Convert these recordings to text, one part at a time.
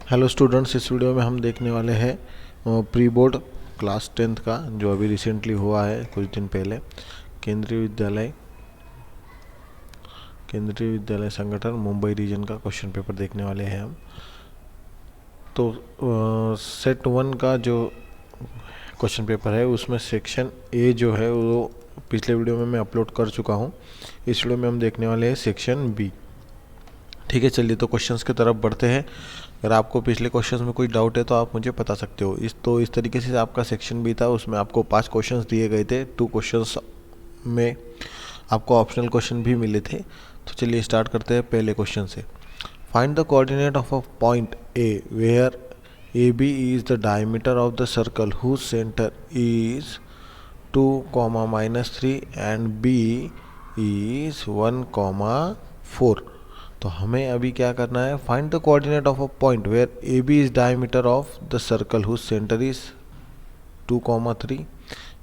Hello students, इस video में हम देखने वाले हैं प्री बोर्ड क्लास 10th का जो अभी रिसेंटली हुआ है कुछ दिन पहले। केंद्रीय विद्यालय संगठन मुंबई रीजन का क्वेश्चन पेपर देखने वाले हैं हम। तो सेट 1 का जो क्वेश्चन पेपर है उसमें सेक्शन ए जो है वो पिछले वीडियो में मैं अपलोड कर चुका हूँ। इस वीडियो में हम देखने वाले हैं सेक्शन बी। ठीक है, चलिए तो क्वेश्चंस की तरफ बढ़ते हैं। अगर आपको पिछले क्वेश्चंस में कोई डाउट है तो आप मुझे बता सकते हो। इस तरीके से आपका सेक्शन भी था, उसमें आपको 5 क्वेश्चंस दिए गए थे। 2 क्वेश्चंस में आपको ऑप्शनल क्वेश्चन भी मिले थे। तो चलिए स्टार्ट करते हैं पहले क्वेश्चन से। Find the coordinate of a point A where A B is the diameter of the circle whose centre is 2, -3 and B is 1, 4। तो हमें अभी क्या करना है, find the coordinate of a point where A B is diameter of the circle whose centre is 2, 3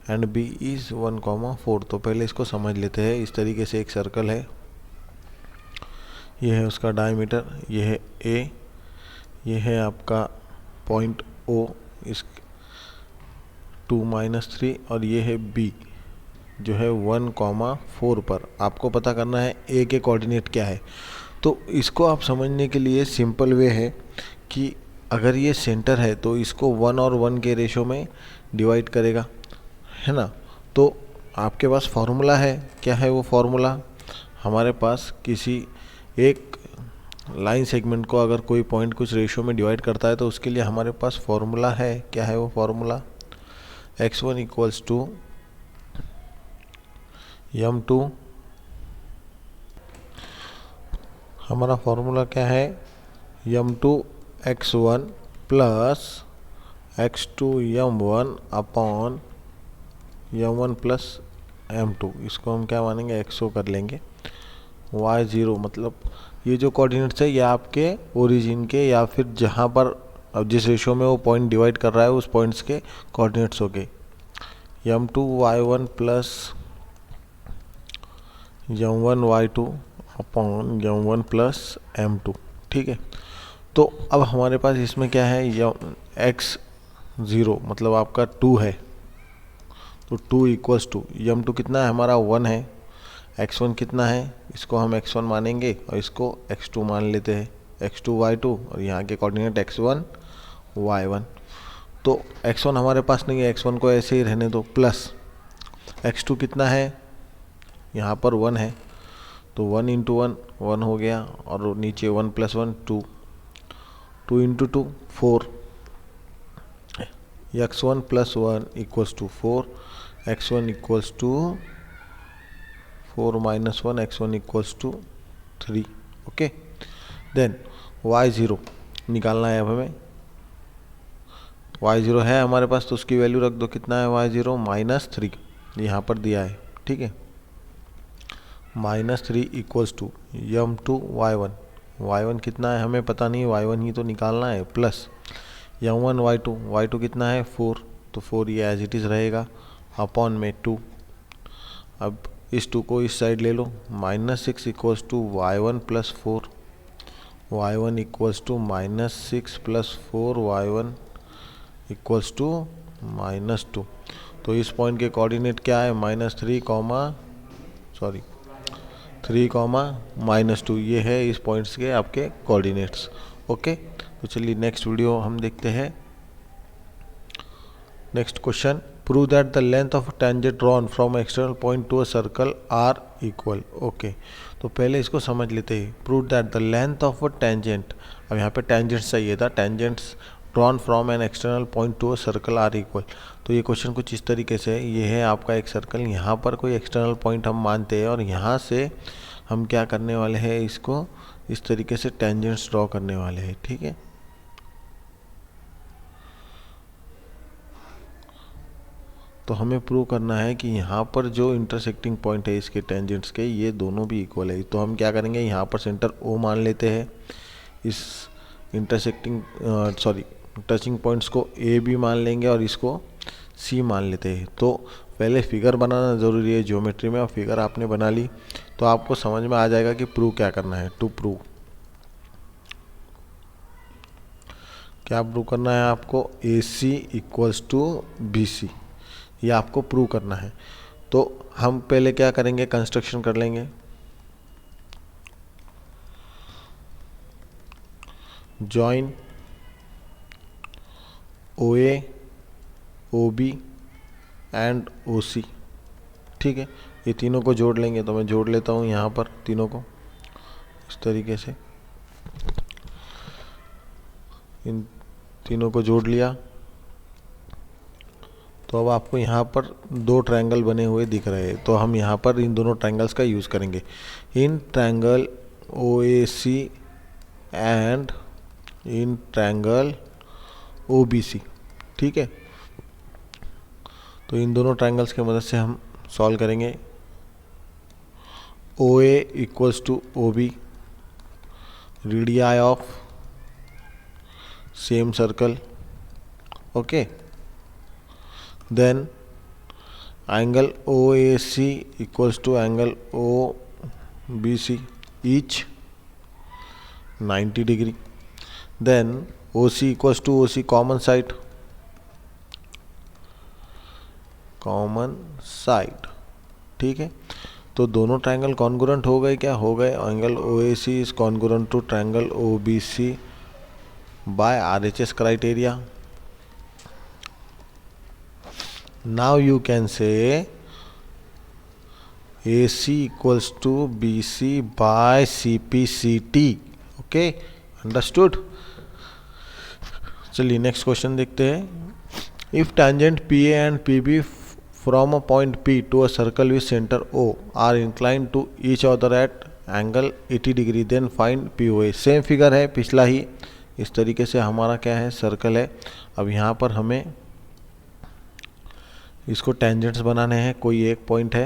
and B is 1, 4। तो पहले इसको समझ लेते हैं। इस तरीके से एक सर्कल है, ये है उसका डायमीटर, ये है ए, ये है आपका पॉइंट ओ इस 2, -3 और ये है बी जो है 1, 4 पर। आपको पता करना है ए के कोऑर्डिनेट क्या है। तो इसको आप समझने के लिए सिंपल वे है कि अगर ये सेंटर है तो इसको 1 और 1 के रेशो में डिवाइड करेगा, है ना। तो आपके पास फॉर्मूला है, क्या है वो फॉर्मूला? हमारे पास किसी एक लाइन सेगमेंट को अगर कोई पॉइंट कुछ रेशो में डिवाइड करता है तो उसके लिए हमारे पास फॉर्मूला है। क्या है वो formula? x1 equals to m2। हमारा फॉर्मूला क्या है? m2 x1 plus x2 m1 upon m1 plus m2। इसको हम क्या मानेंगे? xo कर लेंगे। y0 मतलब ये जो कोऑर्डिनेट्स है ये आपके ओरिजिन के या फिर जहाँ पर अब जिस रेशो में वो पॉइंट डिवाइड कर रहा है उस पॉइंट्स के कोऑर्डिनेट्स हो गए। m2 y1 plus m1 y2 upon m1 plus m2। ठीक है, तो अब हमारे पास इसमें क्या है? x0 मतलब आपका 2 है, तो 2 इक्वल्स टू m2 कितना है हमारा? 1 है। x1 कितना है? इसको हम x1 मानेंगे और इसको x2 मान लेते हैं, x2 y2 और यहाँ के कोऑर्डिनेट x1 y1। तो x1 हमारे पास नहीं है, x1 को ऐसे ही रहने दो, प्लस x2 कितना है? यहाँ पर 1 है, तो 1 इंटू 1 1 हो गया और नीचे 1 plus 1 2, 2 into 2 4, x1 plus 1 equals to 4, x1 equals to 4 minus 1, x1 equals to 3। Okay, then y0 निकालना है अब हमें। y0 है हमारे पास तो उसकी वैल्यू रख दो। कितना है y0? -3 यहाँ पर दिया है। ठीक है, -3 equals to m2 y1। y1 कितना है हमें पता नहीं, y1 ही तो निकालना है, प्लस m1 y2। y2 कितना है? 4, तो 4 ये एज इट इज़ रहेगा अपॉन में 2। अब इस 2 को इस साइड ले लो, -6 equals to y1 plus 4। y1 equals to -6 plus 4, y1 equals to -2। तो इस पॉइंट के कोऑर्डिनेट क्या है? -3, -2। ये है इस पॉइंट्स के आपके कोऑर्डिनेट्स। ओके, तो चलिए नेक्स्ट वीडियो हम देखते हैं। Next question, prove that the length of tangent drawn from external point to a circle are equal. Okay, तो पहले इसको समझ लेते हैं। Prove that the length of a tangent, अब यहाँ पे टेंजेंट्स चाहिए था, tangents drawn from an external point to a circle are equal. तो ये क्वेश्चन कुछ इस तरीके से है। ये है आपका एक सर्कल, यहाँ पर कोई एक्सटर्नल पॉइंट हम मानते हैं और यहाँ से हम क्या करने वाले हैं, इसको इस तरीके से टेंजेंट्स ड्रॉ करने वाले हैं। ठीक है, तो हमें प्रूव करना है कि यहाँ पर जो इंटरसेक्टिंग पॉइंट है इसके टेंजेंट्स के, ये दोनों भी इक्वल है। तो हम क्या करेंगे, यहाँ पर सेंटर O मान लेते हैं, इस इंटरसेक्टिंग टचिंग पॉइंट्स को A भी मान लेंगे और इसको C मान लेते हैं। तो पहले फिगर बनाना ज़रूरी है ज्योमेट्री में, और फिगर आपने बना ली तो आपको समझ में आ जाएगा कि प्रूव क्या करना है। टू प्रूव क्या प्रूव करना है आपको? ए सी इक्वल्स टू बी सी, ये आपको प्रूव करना है। तो हम पहले क्या करेंगे, कंस्ट्रक्शन कर लेंगे। Join O A, O B and O C, ठीक है। ये तीनों को जोड़ लेंगे, तो मैं जोड़ लेता हूँ यहाँ पर तीनों को इस तरीके से। इन तीनों को जोड़ लिया, तो अब आपको यहाँ पर दो ट्रायंगल बने हुए दिख रहे हैं। तो हम यहाँ पर इन दोनों ट्रायंगल्स का यूज़ करेंगे। In triangle O A C and in triangle O B C, ठीक है। तो इन दोनों ट्रायंगल्स की मदद से हम सॉल्व करेंगे। O A equals to O B, radii of same circle, okay. Then angle O A C equals to angle O B C, each 90 degree. Then O C equals to O C, common side, ठीक है। तो दोनों triangle congruent हो गए, क्या हो गए? Angle O A C is congruent to triangle O B C by RHS criteria. Now you can say AC equals to BC by CPCT. Okay, understood? चलिए नेक्स्ट क्वेश्चन देखते हैं। If tangent PA and PB from a point P to a circle with center O are inclined to each other at angle 80 degree, then find POA. Same figure है पिछला ही, इस तरीके से हमारा क्या है, सर्कल है। अब यहाँ पर हमें इसको टेंजेंट्स बनाने हैं। कोई एक पॉइंट है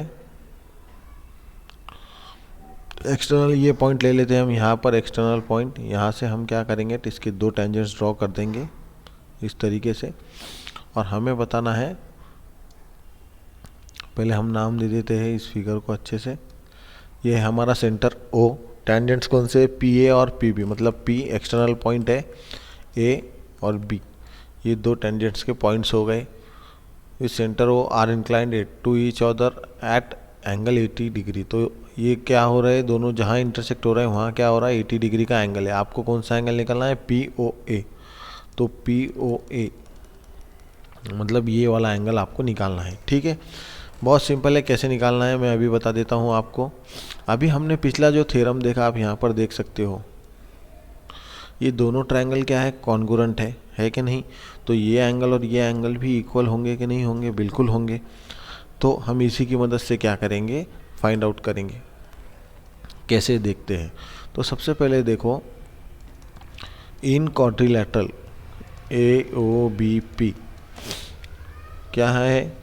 एक्सटर्नल, ये पॉइंट ले लेते हैं हम यहाँ पर एक्सटर्नल पॉइंट। यहाँ से हम क्या करेंगे, तो इसके दो टेंजेंट्स ड्रॉ कर देंगे इस तरीके से। और हमें बताना है, पहले हम नाम दे देते हैं इस फिगर को अच्छे से। ये है हमारा सेंटर O, टेंजेंट्स कौन से, PA और PB, मतलब P एक्सटर्नल पॉइंट है, A और B ये दो टेंजेंट्स के पॉइंट्स हो गए। इस centre O are inclined to each other at angle 80 degree. तो ये क्या हो रहा है, दोनों जहाँ इंटरसेक्ट हो रहे हैं वहाँ क्या हो रहा है, 80 डिग्री का एंगल है। आपको कौन सा एंगल निकालना है, POA। तो POA मतलब ये वाला एंगल आपको निकालना है, ठीक है। बहुत सिंपल है, कैसे निकालना है मैं अभी बता देता हूँ आपको। अभी हमने पिछला जो थ्योरम देखा आप यहाँ पर देख सकते हो, ये दोनों ट्रायंगल क्या है, कॉन्ग्रुएंट है कि नहीं। तो ये एंगल और ये एंगल भी इक्वल होंगे कि नहीं होंगे, बिल्कुल होंगे। तो हम इसी की मदद से क्या करेंगे, फाइंड आउट करेंगे। कैसे देखते हैं, तो सबसे पहले देखो, इन क्वाड्रिलैटरल AOBP क्या है,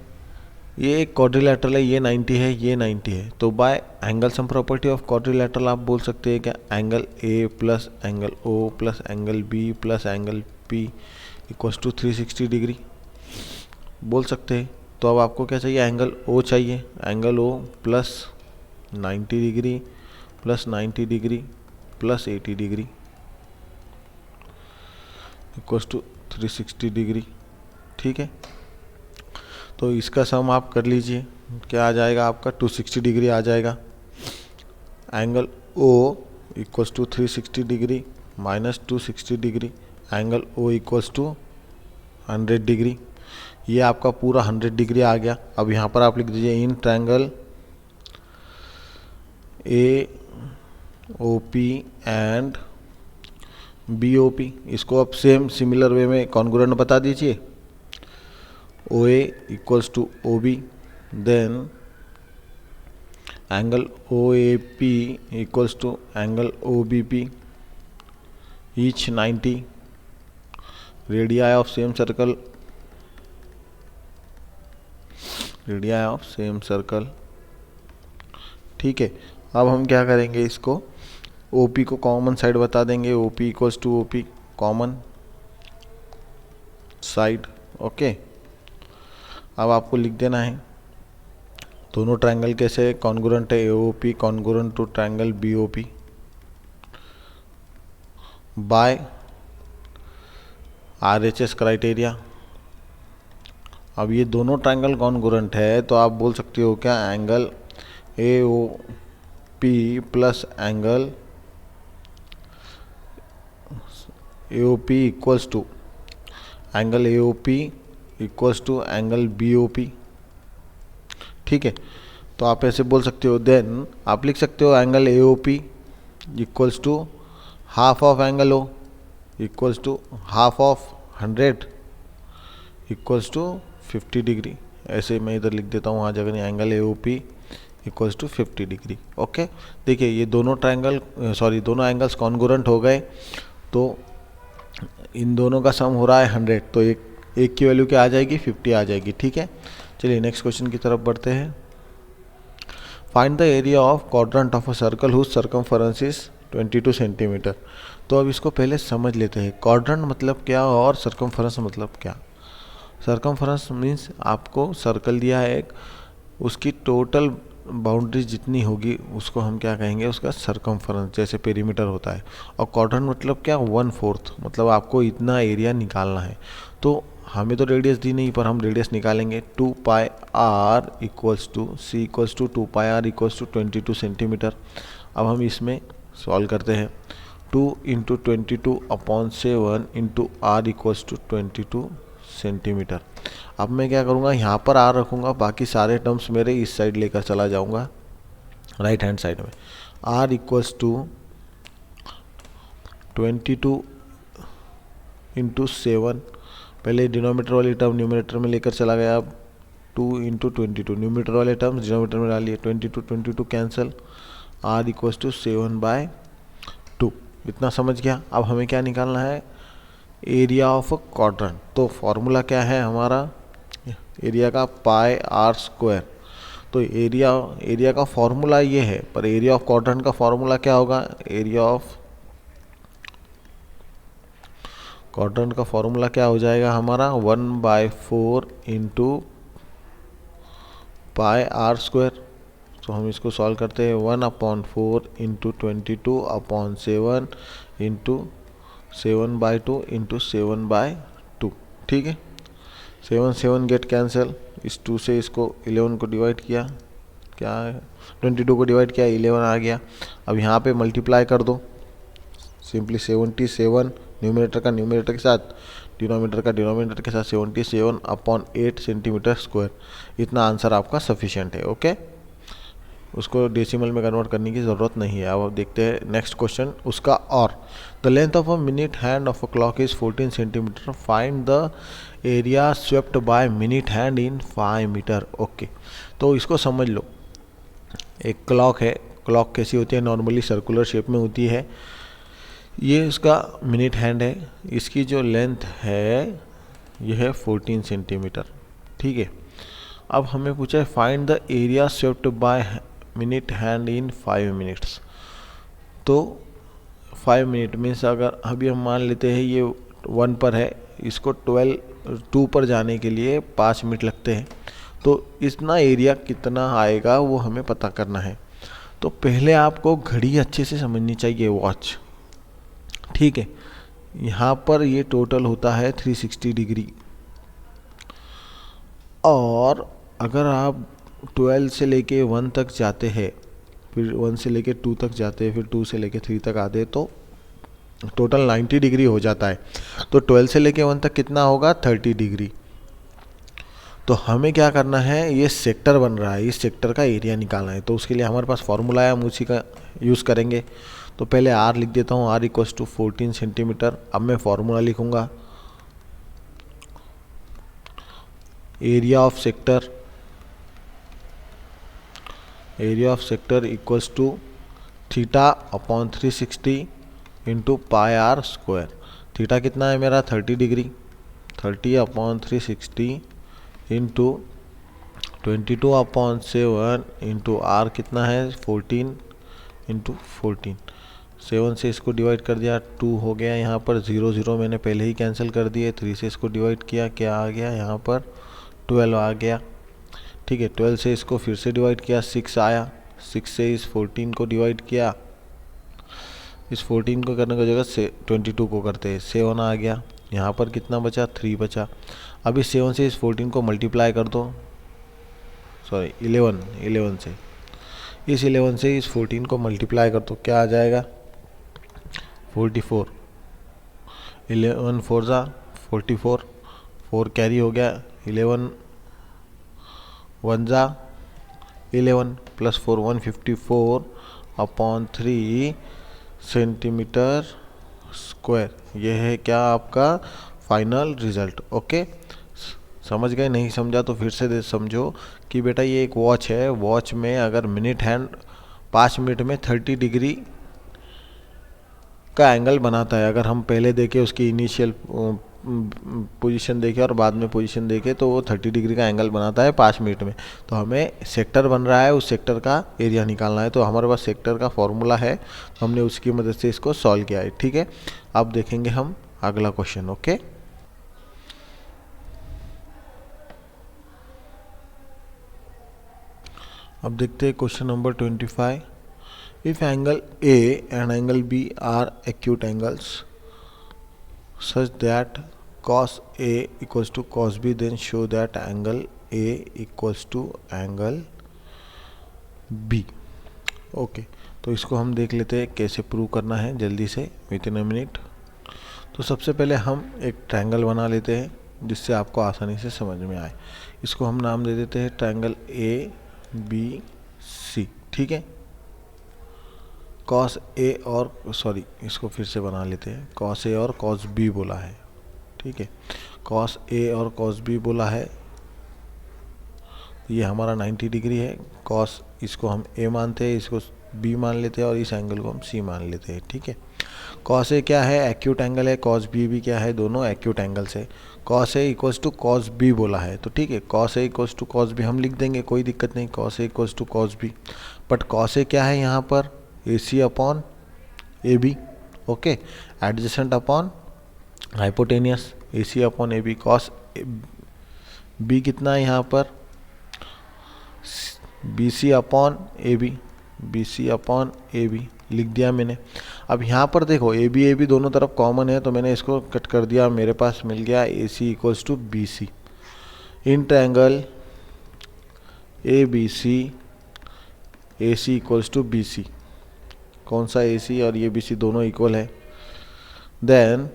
ये एक क्वाड्रिलैटरल है, ये 90 है, ये 90 है। तो by angle sum property of quadrilateral आप बोल सकते हैं क्या, angle A plus angle O plus angle B plus angle P equals to 360 degree बोल सकते हैं। तो अब आपको क्या चाहिए, एंगल O चाहिए, angle O plus 90 degree plus 90 degree plus 80 degree equals to 360 degree, ठीक है। तो इसका सम आप कर लीजिए, क्या आ जाएगा आपका, 260 डिग्री आ जाएगा। Angle O equals to 360 degree minus 260 degree, angle O equals to 100 degree. ये आपका पूरा 100 डिग्री आ गया। अब यहाँ पर आप लिख दीजिए, in triangle AOP and BOP, इसको आप सेम सिमिलर वे में कॉन्ग्रुएंट बता दीजिए। OA equals to OB, then angle OAP equals to angle OBP, each 90, radii of same circle, ठीक है। अब हम क्या करेंगे, इसको OP को कॉमन साइड बता देंगे, OP equals to OP common side, okay. अब आपको लिख देना है दोनों ट्रायंगल कैसे कॉन्ग्रुएंट है, AOP congruent to triangle BOP by RHS criteria. अब ये दोनों ट्रायंगल कॉन्ग्रुएंट है तो आप बोल सकते हो क्या, angle AOP plus angle AOP equals to angle AOP equals to angle BOP। ठीक है, तो आप ऐसे बोल सकते हो। देन आप लिख सकते हो angle AOP equals to half of angle O equals to half of 100 equals to 50 degree. ऐसे मैं इधर लिख देता हूँ, वहाँ जगह नहीं, angle AOP equals to 50 degree. Okay, देखिए ये दोनों दोनों एंगल्स कॉन्ग्रुएंट हो गए, तो इन दोनों का सम हो रहा है 100, तो एक की वैल्यू क्या आ जाएगी, 50 आ जाएगी। ठीक है, चलिए नेक्स्ट क्वेश्चन की तरफ बढ़ते हैं। Find the area of quadrant of a circle whose circumference is 22 centimetre. तो अब इसको पहले समझ लेते हैं, क्वाड्रेंट मतलब क्या और सर्कमफरेंस मतलब क्या। सर्कमफरेंस मीन्स आपको सर्कल दिया है एक, उसकी टोटल बाउंड्री जितनी होगी उसको हम क्या कहेंगे, उसका सर्कमफरेंस, जैसे पेरीमीटर होता है। और क्वाड्रेंट मतलब क्या, 1/4, मतलब आपको इतना एरिया निकालना है। तो हमें तो रेडियस दी नहीं, पर हम रेडियस निकालेंगे। 2πr equals to C equals to 2πr equals to 22 centimetre. अब हम इसमें सॉल्व करते हैं। 2 into 22/7 into R equals to 22 centimetre. अब मैं क्या करूँगा, यहाँ पर R रखूँगा, बाकी सारे टर्म्स मेरे इस साइड लेकर चला जाऊँगा, राइट हैंड साइड में। R इक्वल्स टू 22 इंटू 7, पहले डिनोमीटर वाली टर्म न्यूमरेटर में लेकर चला गया। अब 2 इंटू 22, न्यूमरेटर वाले टर्म्स डिनोमीटर में डालिए, 22 कैंसिल, R इक्वल्स टू 7/2। इतना समझ गया। अब हमें क्या निकालना है, एरिया ऑफ अ क्वाड्रेंट। तो फॉर्मूला क्या है हमारा एरिया का, πr²। तो एरिया का फॉर्मूला ये है, पर एरिया ऑफ क्वाड्रेंट का फॉर्मूला क्या होगा, एरिया ऑफ क्वाड्रेंट का फॉर्मूला क्या हो जाएगा हमारा, 1/4 इंटू πr²। तो हम इसको सॉल्व करते हैं, 1/4 इंटू 22/7 इंटू 7/2 इंटू 7/2। ठीक है, 7 गेट कैंसिल, इस 2 से इसको 11 को डिवाइड किया, क्या है 22 को डिवाइड किया, 11 आ गया। अब यहाँ पे मल्टीप्लाई कर दो, सिंपली 77 न्यूमरेटर के साथ, डिनोमीटर का डिनोमीटर के साथ, 77/8 सेंटीमीटर स्क्वायर। इतना आंसर आपका सफिशिएंट है। ओके, उसको डेसिमल में कन्वर्ट करने की ज़रूरत नहीं है। अब देखते हैं नेक्स्ट क्वेश्चन उसका। और the length of a minute hand of a clock is 14 centimetre, find the area swept by minute hand in 5 metre. Okay, तो इसको समझ लो, एक क्लॉक है, क्लॉक कैसी होती है, नॉर्मली सर्कुलर शेप में होती है। ये इसका मिनट हैंड है, इसकी जो लेंथ है ये है 14 सेंटीमीटर। ठीक है, अब हमें पूछा है find the area swept by minute hand in 5 minutes. तो 5 मिनट मीन्स अगर अभी हम मान लेते हैं ये 1 पर है, इसको 2 पर जाने के लिए 5 मिनट लगते हैं, तो इतना एरिया कितना आएगा वो हमें पता करना है। तो पहले आपको घड़ी अच्छे से समझनी चाहिए, वॉच। ठीक है, यहाँ पर ये टोटल होता है 360 डिग्री, और अगर आप 12 से लेके 1 तक जाते हैं, फिर 1 से लेके 2 तक जाते हैं, फिर 2 से लेके 3 तक आते हैं, तो टोटल 90 डिग्री हो जाता है। तो 12 से लेके 1 तक कितना होगा, 30 डिग्री। तो हमें क्या करना है, ये सेक्टर बन रहा है, इस सेक्टर का एरिया निकालना है। तो उसके लिए हमारे पास फॉर्मूला है, हम उसी का यूज़ करेंगे। तो पहले R लिख देता हूँ, R इक्वल्स टू 14 सेंटीमीटर। अब मैं फॉर्मूला लिखूँगा, area of sector equals to θ/360 into πr²। Theta कितना है मेरा, 30 डिग्री, 30/360 इंटू 22/7 इंटू R कितना है, 14 इंटू 14। 7 से इसको डिवाइड कर दिया, 2 हो गया, यहाँ पर 0 0 मैंने पहले ही कैंसिल कर दिए। 3 से इसको डिवाइड किया, क्या आ गया यहाँ पर, 12 आ गया। ठीक है, 12 से इसको फिर से डिवाइड किया, 6 आया। 6 से इस 14 को डिवाइड किया, इस 14 को करने की जगह से 22 को करते हैं, 7 आ गया। यहाँ पर कितना बचा, 3 बचा। अब इस 7 से इस 14 को मल्टीप्लाई कर दो, सॉरी 11 से, इस 11 से इस 14 को मल्टीप्लाई कर दो, क्या आ जाएगा 44। 11 4 जा 44, 4 कैरी हो गया, 11 1 जा 11 प्लस 4 154 अपॉन 3 सेंटीमीटर स्क्वायर। ये है क्या आपका फाइनल रिजल्ट। ओके, समझ गए? नहीं समझा तो फिर से समझो कि बेटा ये एक वॉच है, वॉच में अगर मिनट हैंड 5 मिनट में 30 डिग्री का एंगल बनाता है। अगर हम पहले देखें उसकी इनिशियल पोजीशन देखें और बाद में पोजीशन देखें तो वो 30 डिग्री का एंगल बनाता है 5 मिनट में। तो हमें सेक्टर बन रहा है, उस सेक्टर का एरिया निकालना है। तो हमारे पास सेक्टर का फॉर्मूला है, तो हमने उसकी मदद से इसको सॉल्व किया है। ठीक है, अब देखेंगे हम अगला क्वेश्चन। ओके, अब देखते हैं question number 25। If angle A and angle B are acute angles such that cos A equals to cos B, then show that angle A equals to angle B। Okay, तो इसको हम देख लेते हैं कैसे प्रूव करना है जल्दी से, विद इन अ मिनट। तो सबसे पहले हम एक ट्रायंगल बना लेते हैं जिससे आपको आसानी से समझ में आए। इसको हम नाम दे देते हैं ट्रायंगल ABC। ठीक है, कॉस ए और सॉरी इसको फिर से बना लेते हैं, कॉस ए और कॉस बी बोला है। ठीक है, कॉस ए और कॉस बी बोला है, ये हमारा 90 डिग्री है। कॉस इसको हम ए मानते हैं, इसको बी मान लेते हैं और इस एंगल को हम सी मान लेते हैं। ठीक है, कॉस ए क्या है, एक्यूट एंगल है, कॉस बी भी क्या है, दोनों एक्यूट एंगल्स है। Cos A equals to cos B बोला है, तो ठीक है cos A equals to cos B हम लिख देंगे, कोई दिक्कत नहीं, cos A equals to cos B. But cos A क्या है यहाँ पर, A C upon A B. Okay, adjacent upon hypotenuse, A C upon A B. Cos B कितना है यहाँ पर, B C upon A B, B C upon A B लिख दिया मैंने। अब यहाँ पर देखो ए बी दोनों तरफ कॉमन है, तो मैंने इसको कट कर दिया, मेरे पास मिल गया A C equals to B C. In triangle A B C, A C equals to B C, कौन सा ए सी और ये बी सी दोनों इक्वल है। Then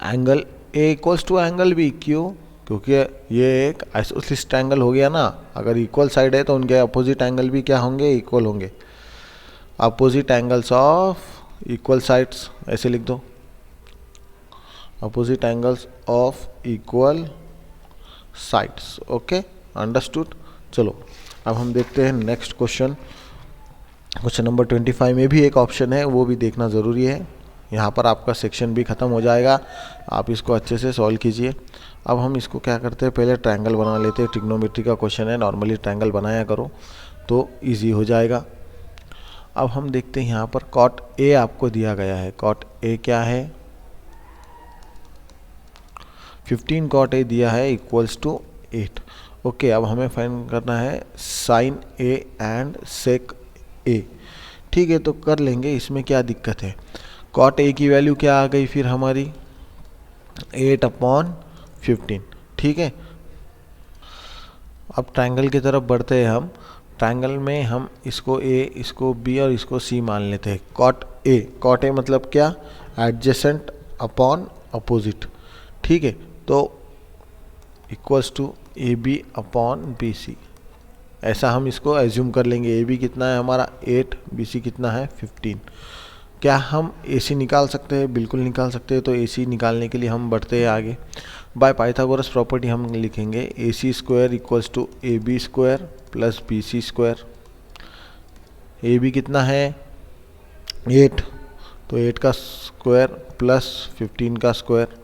angle A equals to angle B, क्यों, क्योंकि ये एक आइसोसेलेस ट्रायंगल हो गया ना। अगर इक्वल साइड है तो उनके अपोजिट एंगल भी क्या होंगे, इक्वल होंगे। Opposite angles of equal sides ऐसे लिख दो, opposite angles of equal sides. Okay, understood. चलो अब हम देखते हैं नेक्स्ट क्वेश्चन। क्वेश्चन नंबर 25 में भी एक ऑप्शन है, वो भी देखना ज़रूरी है। यहाँ पर आपका सेक्शन भी ख़त्म हो जाएगा, आप इसको अच्छे से सॉल्व कीजिए। अब हम इसको क्या करते हैं, पहले ट्रायंगल बना लेते हैं। ट्रिग्नोमेट्री का क्वेश्चन है, नॉर्मली ट्रायंगल बनाया करो तो इजी हो जाएगा। अब हम देखते हैं यहाँ पर कॉट ए आपको दिया गया है। कॉट ए क्या है, 15 कॉट ए दिया है इक्वल्स टू 8। ओके, अब हमें फाइंड करना है साइन ए एंड सेक ए। ठीक है, तो कर लेंगे, इसमें क्या दिक्कत है। कॉट ए की वैल्यू क्या आ गई फिर हमारी, 8/15। ठीक है, अब ट्रायंगल की तरफ बढ़ते हैं हम। ट्रायंगल में हम इसको ए, इसको बी और इसको सी मान लेते हैं। कॉट ए मतलब क्या, एडजेसेंट अपॉन अपोजिट। ठीक है, तो equals to A B upon B C, ऐसा हम इसको एज्यूम कर लेंगे। ए बी कितना है हमारा 8, बी सी कितना है 15। क्या हम ए सी निकाल सकते हैं, बिल्कुल निकाल सकते हैं। तो ए सी निकालने के लिए हम बढ़ते हैं आगे। बाय पाइथागोरस प्रॉपर्टी हम लिखेंगे A C square equals to A B square plus B C square. A B कितना है 8, तो 8 का स्क्वायर प्लस 15 का स्क्वायर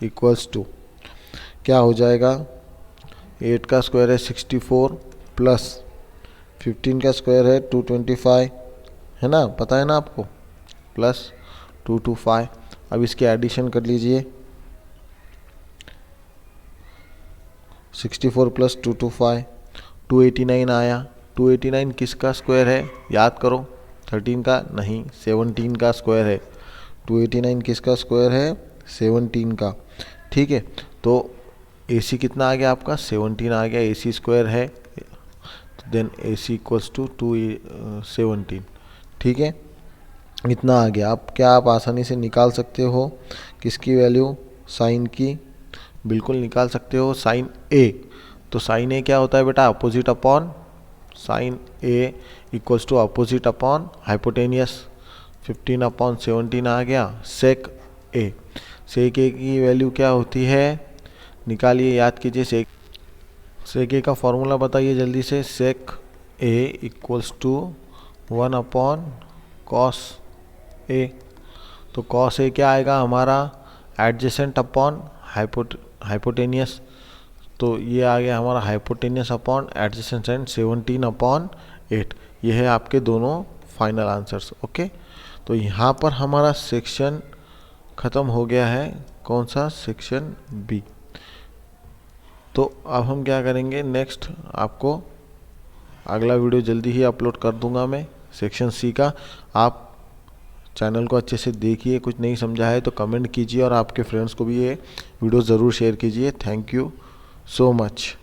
इक्वल्स टू क्या हो जाएगा, 8 का स्क्वायर है 64 प्लस 15 का स्क्वायर है 225, है ना, पता है ना आपको, प्लस 225। अब इसकी एडिशन कर लीजिए, 64 प्लस 225 289 आया। 289 किसका स्क्वायर है, याद करो, 13 का नहीं 17 का स्क्वायर है। 289 किसका स्क्वायर है, 17 का, ठीक है। तो AC कितना आ गया आपका 17 आ गया, AC स्क्वायर है, तो देन AC इक्वल्स टू 17, ठीक है। इतना आ गया। अब क्या आप आसानी से निकाल सकते हो किसकी वैल्यू, साइन की, बिल्कुल निकाल सकते हो, साइन A। तो साइन A क्या होता है बेटा, opposite upon, sine A equals to opposite upon hypotenuse, 15/17 आ गया, सेक A। सेक A की वैल्यू क्या होती है, निकालिए, याद कीजिए। सेक A का फॉर्मूला बताइए जल्दी से। Sec A equals to 1/cos A। तो cos A क्या आएगा हमारा, एडजेसेंट अपॉन हाइपोटेनियस। तो ये आ गया हमारा हाइपोटेनियस अपॉन एडजेसेंट एंड 17/8। ये है आपके दोनों फाइनल आंसर्स। ओके, तो यहाँ पर हमारा सेक्शन ख़त्म हो गया है। कौन सा, सेक्शन बी। तो अब हम क्या करेंगे, नेक्स्ट आपको अगला वीडियो जल्दी ही अपलोड कर दूंगा मैं सेक्शन सी का। आप चैनल को अच्छे से देखिए, कुछ नहीं समझा है तो कमेंट कीजिए और आपके फ्रेंड्स को भी ये वीडियो ज़रूर शेयर कीजिए। Thank you so much.